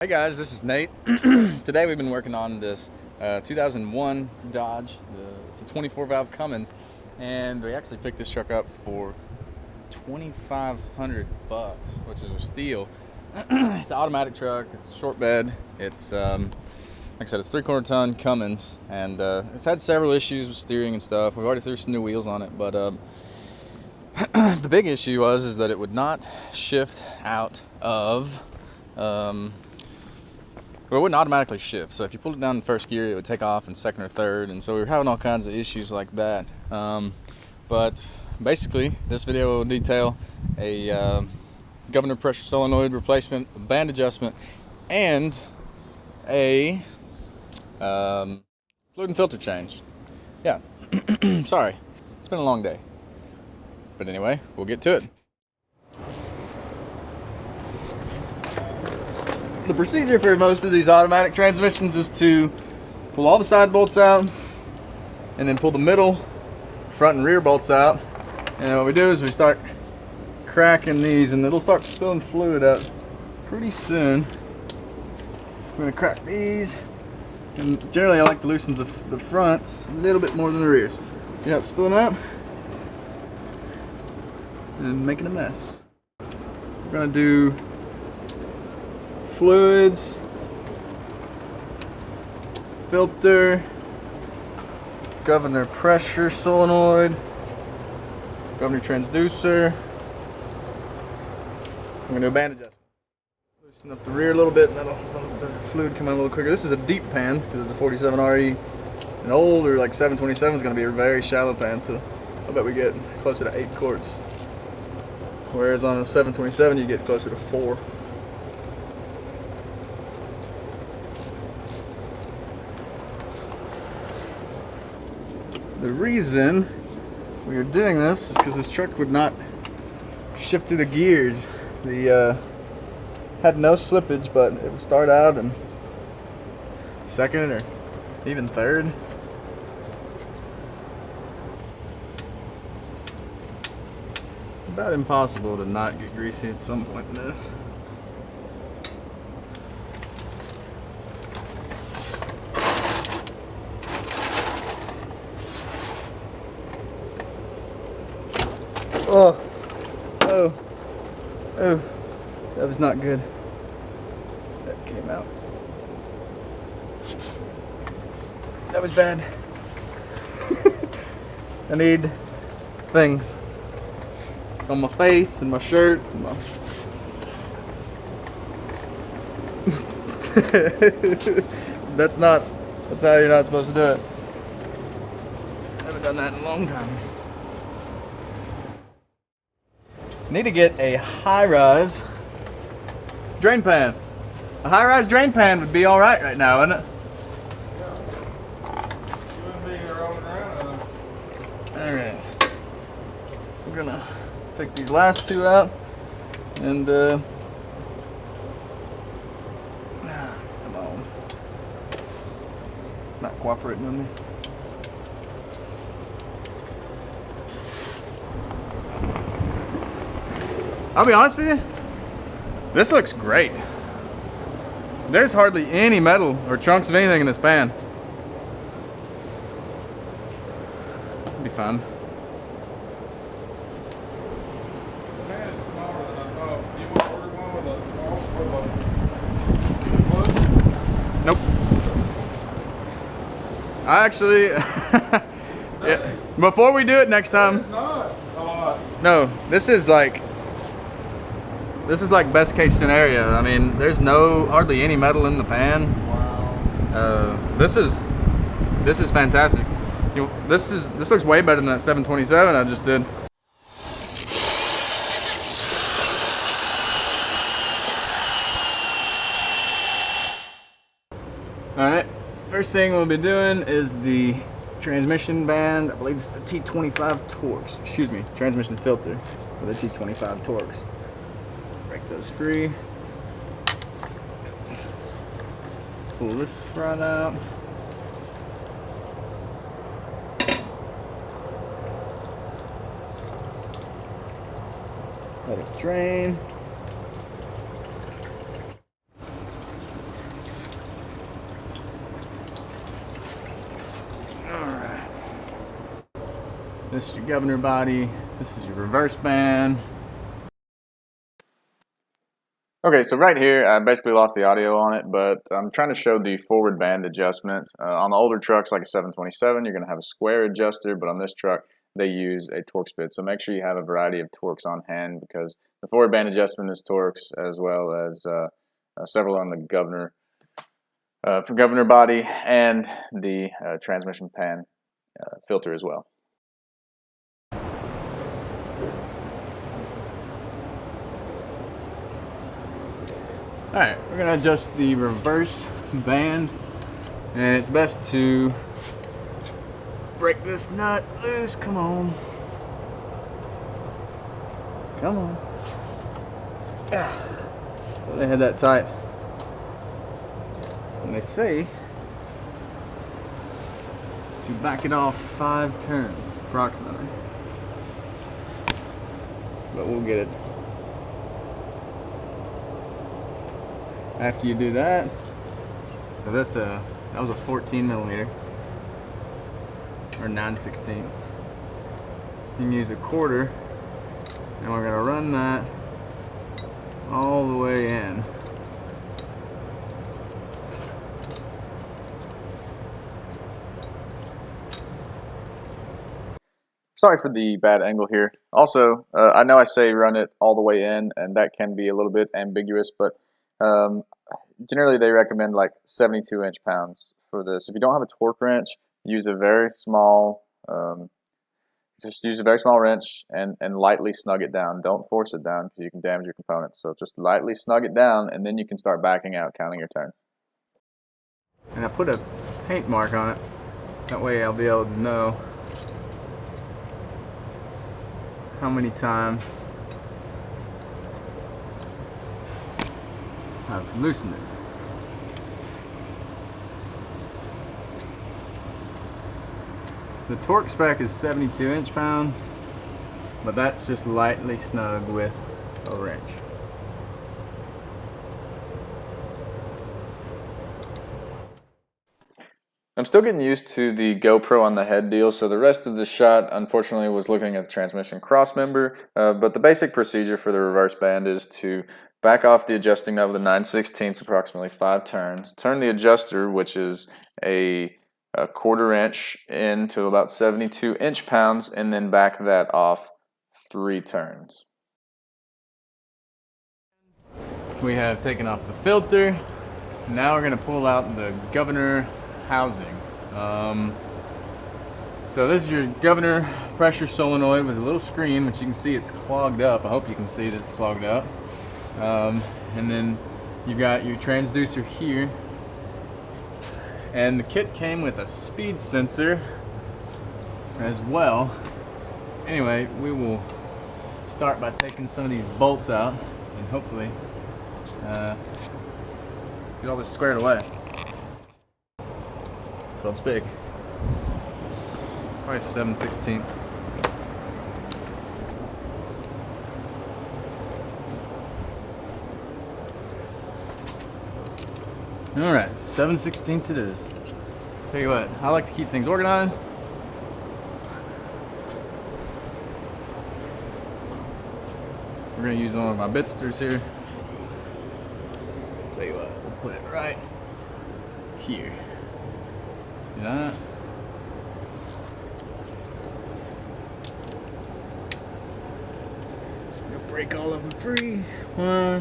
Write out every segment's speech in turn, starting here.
Hey guys, this is Nate. Today we've been working on this 2001 Dodge. It's a 24 valve Cummins, and we actually picked this truck up for $2,500, which is a steal. It's an automatic truck. It's a short bed. It's like I said, it's 3/4 ton Cummins, and it's had several issues with steering and stuff. We've already threw some new wheels on it, but the big issue is that it would not shift out of. Well, it wouldn't automatically shift. So if you pulled it down in first gear, it would take off in second or third. And so we were having all kinds of issues like that. But basically, this video will detail a governor pressure solenoid replacement, a band adjustment, and a fluid and filter change. Yeah, sorry, it's been a long day. But anyway, we'll get to it. The procedure for most of these automatic transmissions is to pull all the side bolts out and then pull the middle, front and rear bolts out. And what we do is we start cracking these, and it'll start spilling fluid out pretty soon. We're going to crack these, and generally I like to loosen the front a little bit more than the rear. See how it's spilling out? And making a mess. We're going to do fluids, filter, governor pressure solenoid, governor transducer. I'm going to do a band adjustment. Loosen up the rear a little bit, and that'll let the fluid come out a little quicker. This is a deep pan because it's a 47 RE. An older, like 727, is going to be a very shallow pan, so I bet we get closer to 8 quarts. Whereas on a 727, you get closer to 4. The reason we are doing this is because this truck would not shift through the gears. The had no slippage, but it would start out in second or even third. About impossible to not get greasy at some point in this. Oh, oh, oh, that was not good. That came out. That was bad. I need things. It's on my face and my shirt. And that's how you're not supposed to do it. I haven't done that in a long time. Need to get a high-rise drain pan. A high-rise drain pan would be all right now, wouldn't it? Yeah. You wouldn't be here rolling around. All right. We're gonna take these last two out, and come on, it's not cooperating with me. I'll be honest with you, this looks great. There's hardly any metal or chunks of anything in this pan. It'll be fun. The pan is smaller than I thought. You would order one with a small Nope. I actually, yeah, before we do it next time. It's not a lot. No, this is like best case scenario. I mean, there's hardly any metal in the pan. Wow. This is fantastic. This looks way better than that 727 I just did. All right, first thing we'll be doing is the transmission band. I believe this is a T25 torx. Excuse me, transmission filter with a T25 torx. Break those free. Pull this front out. Let it drain. This is your governor body. This is your reverse band. Okay, so right here, I basically lost the audio on it, but I'm trying to show the forward band adjustment. On the older trucks, like a 727, you're going to have a square adjuster, but on this truck, they use a Torx bit. So make sure you have a variety of Torx on hand, because the forward band adjustment is Torx, as well as several on the governor body and the transmission pan filter as well. Alright, we're going to adjust the reverse band, and it's best to break this nut loose. Come on. Come on. Yeah. So they had that tight. And they say to back it off 5 turns, approximately. But we'll get it. After you do that, so this that was a 14mm or 9/16. You can use a quarter, and we're gonna run that all the way in. Sorry for the bad angle here. Also, I know I say run it all the way in, and that can be a little bit ambiguous, but generally they recommend like 72 inch-pounds for this. If you don't have a torque wrench, use a very small, just use a very small wrench and lightly snug it down. Don't force it down because you can damage your components. So just lightly snug it down, and then you can start backing out, counting your turns. And I put a paint mark on it. That way I'll be able to know how many times I've loosened it. The torque spec is 72 inch-pounds, but that's just lightly snug with a wrench. I'm still getting used to the GoPro on the head deal, so the rest of the shot unfortunately was looking at the transmission cross member, but the basic procedure for the reverse band is to back off the adjusting nut with a 9/16, approximately 5 turns. Turn the adjuster, which is a quarter inch, into about 72 inch-pounds, and then back that off 3 turns. We have taken off the filter. Now we're going to pull out the governor housing. So this is your governor pressure solenoid with a little screen, which you can see it's clogged up. I hope you can see that it's clogged up. And then you've got your transducer here, and the kit came with a speed sensor as well. Anyway, we will start by taking some of these bolts out and hopefully get all this squared away. So it's big. It's probably 7/16. Alright, 7/16 it is. Tell you what, I like to keep things organized. We're going to use one of my bitsters here. Tell you what, we'll put it right here. See that? We'll break all of them free. One,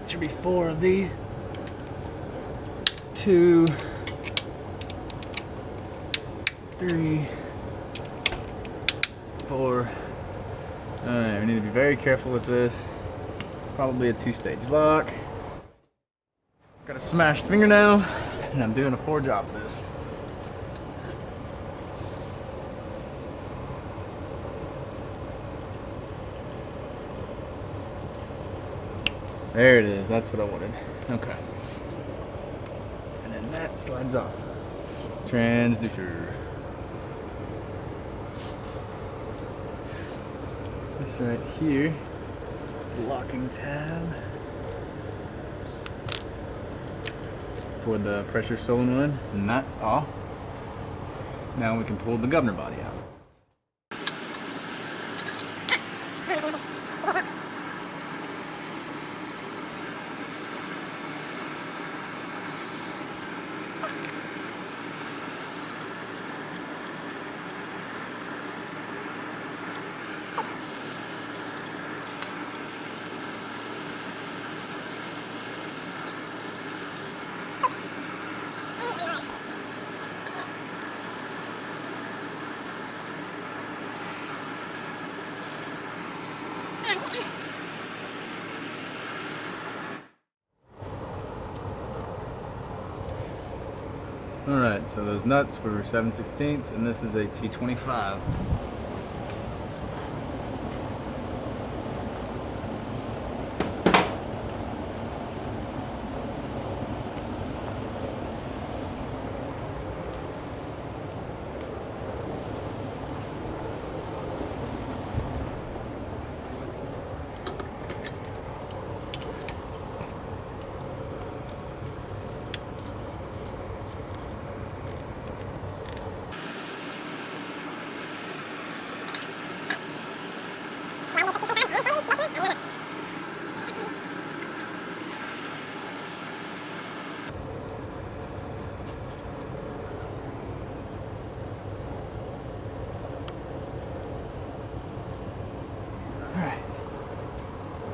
should be 4 of these. 2, 3, 4. Alright, we need to be very careful with this. Probably a 2-stage lock. Got a smashed fingernail, and I'm doing a poor job of this. There it is, that's what I wanted. Okay. And then that slides off. Transducer. This right here, locking tab for the pressure solenoid, and that's off. Now we can pull the governor body out. Alright, so those nuts were 7/16 and this is a T25.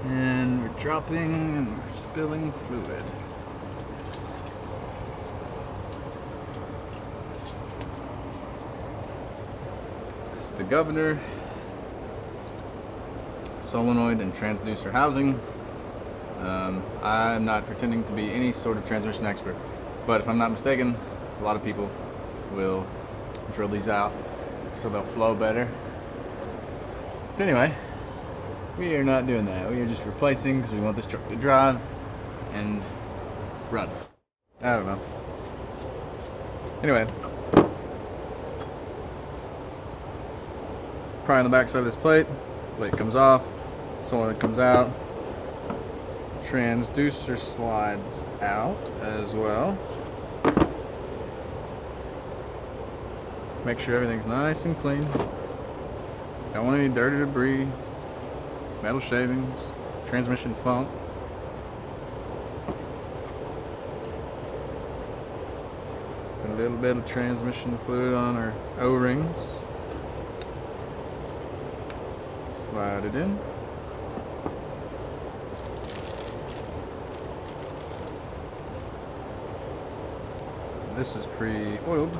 And we're dropping and we're spilling fluid. This is the governor, solenoid, and transducer housing. I'm not pretending to be any sort of transmission expert, but if I'm not mistaken, a lot of people will drill these out so they'll flow better. But anyway, we are not doing that. We are just replacing because we want this truck to drive and run. I don't know. Anyway, pry on the back side of this plate. Plate comes off, solenoid comes out, transducer slides out as well. Make sure everything's nice and clean. Don't want any dirt or debris, metal shavings, transmission funk. Put a little bit of transmission fluid on our O-rings. Slide it in. This is pre-oiled.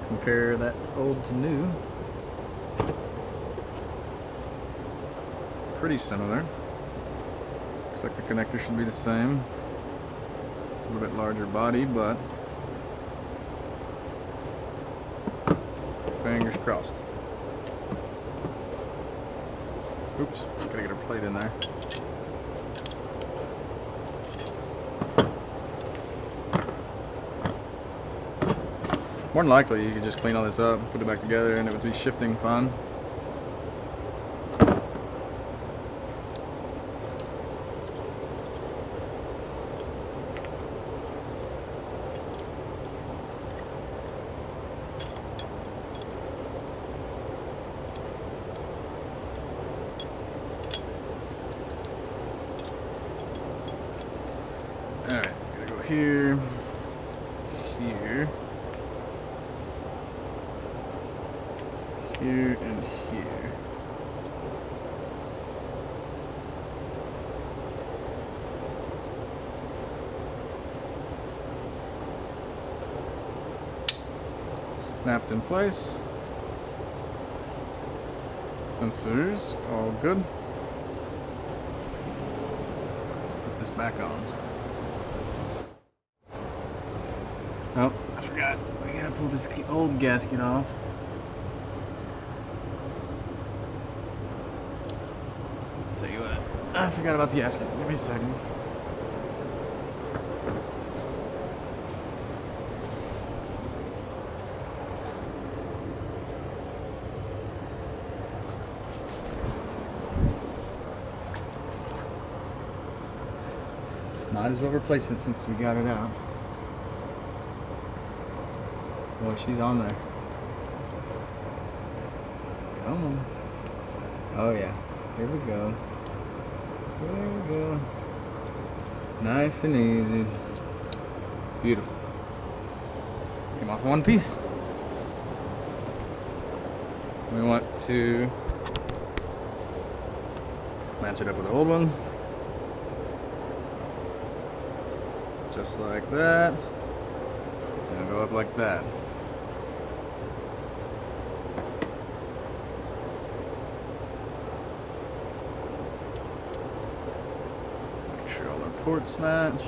Compare that old to new. Pretty similar. Looks like the connector should be the same. A little bit larger body, but fingers crossed. Oops, gotta get our plate in there. More than likely, you could just clean all this up, put it back together, and it would be shifting fine. Alright, gotta go here, here. Here and here. Snapped in place. Sensors all good. Let's put this back on. Oh, I forgot. We gotta pull this old gasket off. Tell you what, I forgot about the gasket. Give me a second. Might as well replace it since we got it out. Boy, she's on there. Come on. Oh yeah. Here we go. There we go. Nice and easy. Beautiful. Came off one piece. We want to match it up with the old one. Just like that. And go up like that. quarts match.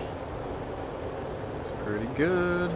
It's pretty good.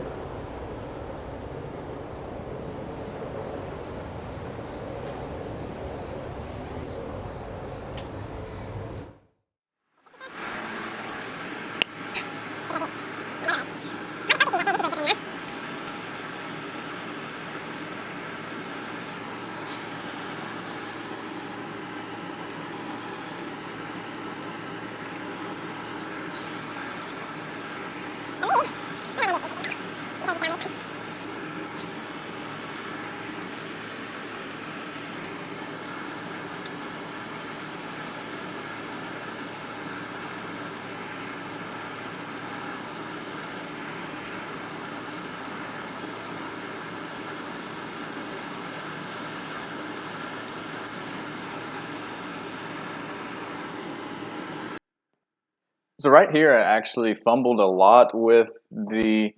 So right here, I actually fumbled a lot with the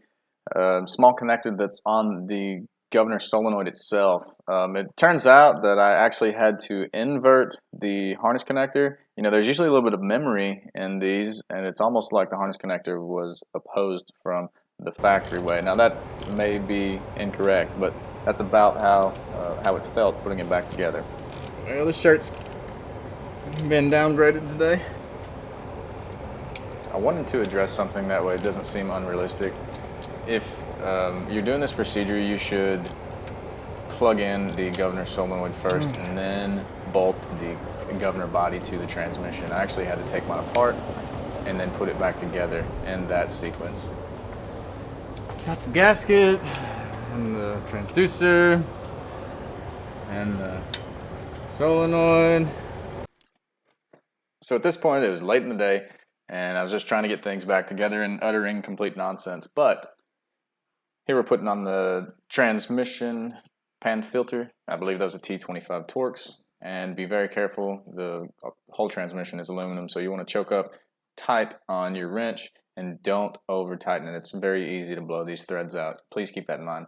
small connector that's on the governor solenoid itself. It turns out that I actually had to invert the harness connector. You know, there's usually a little bit of memory in these, and it's almost like the harness connector was opposed from the factory way. Now that may be incorrect, but that's about how it felt putting it back together. Well, this shirt's been downgraded today. I wanted to address something that way it doesn't seem unrealistic. If you're doing this procedure, you should plug in the governor solenoid first and then bolt the governor body to the transmission. I actually had to take mine apart and then put it back together in that sequence. Got the gasket and the transducer and the solenoid. So at this point, it was late in the day, and I was just trying to get things back together and uttering complete nonsense. But here we're putting on the transmission pan filter. I believe that was a T25 Torx. And be very careful, the whole transmission is aluminum, so you want to choke up tight on your wrench and don't over tighten it. It's very easy to blow these threads out. Please keep that in mind.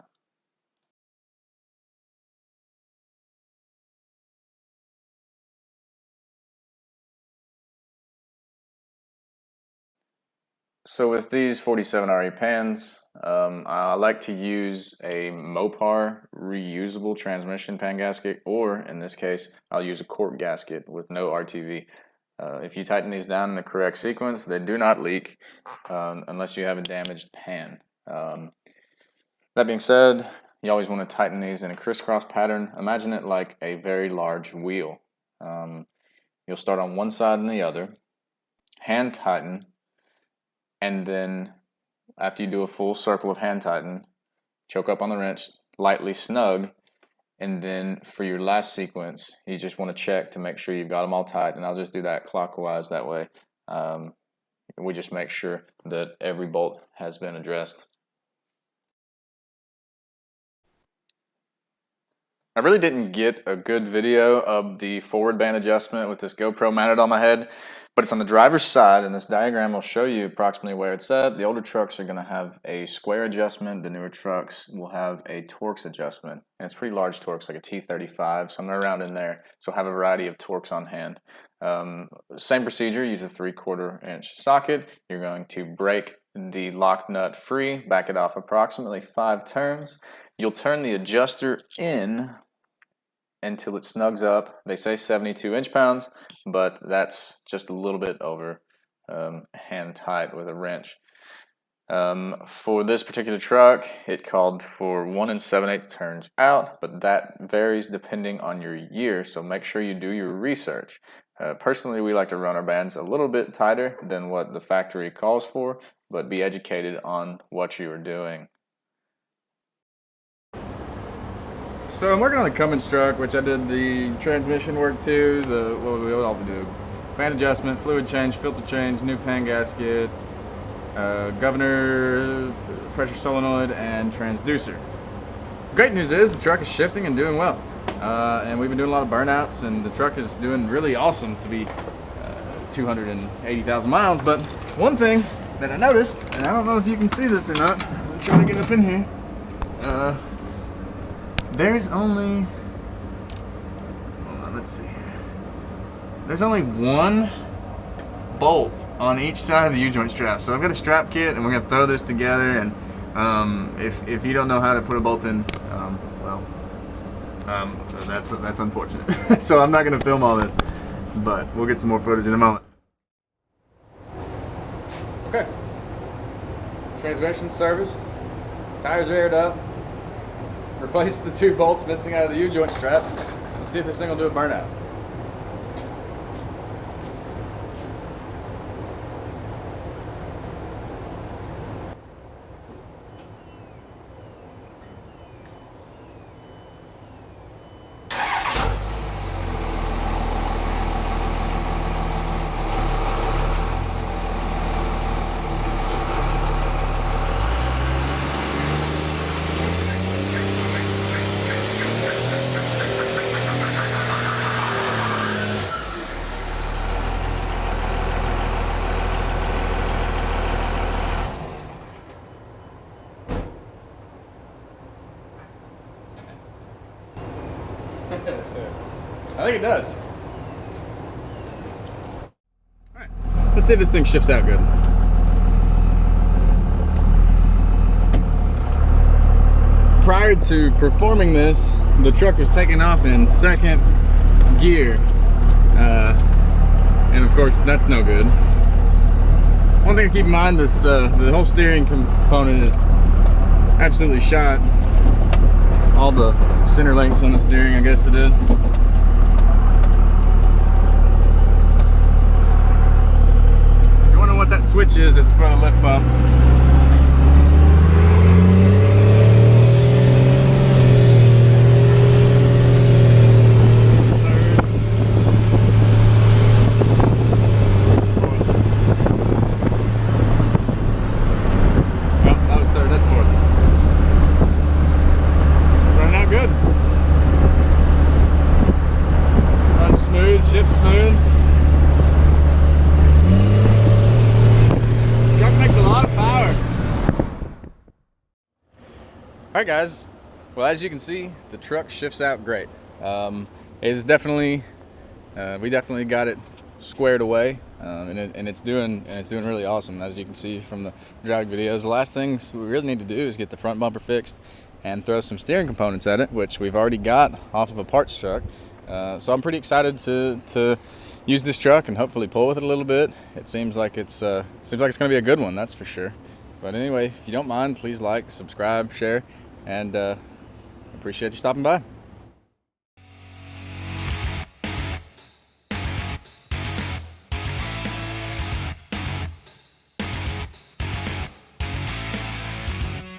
So with these 47 RE pans, I like to use a Mopar reusable transmission pan gasket, or in this case, I'll use a quart gasket with no RTV. If you tighten these down in the correct sequence, they do not leak unless you have a damaged pan. That being said, you always want to tighten these in a crisscross pattern. Imagine it like a very large wheel. You'll start on one side and the other, hand tighten, and then after you do a full circle of hand tighten, choke up on the wrench, lightly snug, and then for your last sequence, you just want to check to make sure you've got them all tight, and I'll just do that clockwise. That way we just make sure that every bolt has been addressed. I really didn't get a good video of the forward band adjustment with this GoPro mounted on my head, but it's on the driver's side, and this diagram will show you approximately where it's at. The older trucks are going to have a square adjustment. The newer trucks will have a torx adjustment, and it's pretty large torx, like a T35, somewhere around in there. So have a variety of torx on hand. Same procedure, use a 3/4 inch socket. You're going to break the lock nut free, back it off approximately 5 turns. You'll turn the adjuster in until it snugs up. They say 72 inch-pounds, but that's just a little bit over hand tight with a wrench. For this particular truck, it called for 1 7/8 turns out, but that varies depending on your year, so make sure you do your research. Personally, we like to run our bands a little bit tighter than what the factory calls for, but be educated on what you are doing. So I'm working on the Cummins truck, which I did the transmission work to, what we all do, band adjustment, fluid change, filter change, new pan gasket, governor, pressure solenoid, and transducer. Great news is the truck is shifting and doing well. And we've been doing a lot of burnouts, and the truck is doing really awesome to be 280,000 miles. But one thing that I noticed, and I don't know if you can see this or not, I'm trying to get up in here, there's only, hold on, let's see here. There's only one bolt on each side of the U-joint strap. So I've got a strap kit, and we're gonna throw this together. And if you don't know how to put a bolt in, that's unfortunate. So I'm not gonna film all this, but we'll get some more footage in a moment. Okay. Transmission serviced. Tires are aired up. Replace the 2 bolts missing out of the U-joint straps. Let's see if this thing will do a burnout. I think it does. Alright, let's see if this thing shifts out good. Prior to performing this, the truck was taking off in 2nd gear. And of course, that's no good. One thing to keep in mind, this the whole steering component is absolutely shot. All the center links on the steering, I guess it is. If you wonder what that switch is, it's for the lift pump. Shift smooth. Truck makes a lot of power. Alright guys, well, as you can see, the truck shifts out great. It is definitely, we definitely got it squared away, and it's doing really awesome. As you can see from the driving videos, the last things we really need to do is get the front bumper fixed and throw some steering components at it, which we've already got off of a parts truck. So I'm pretty excited to use this truck and hopefully pull with it a little bit. It seems like it's going to be a good one, that's for sure. But anyway, if you don't mind, please like, subscribe, share, and appreciate you stopping by.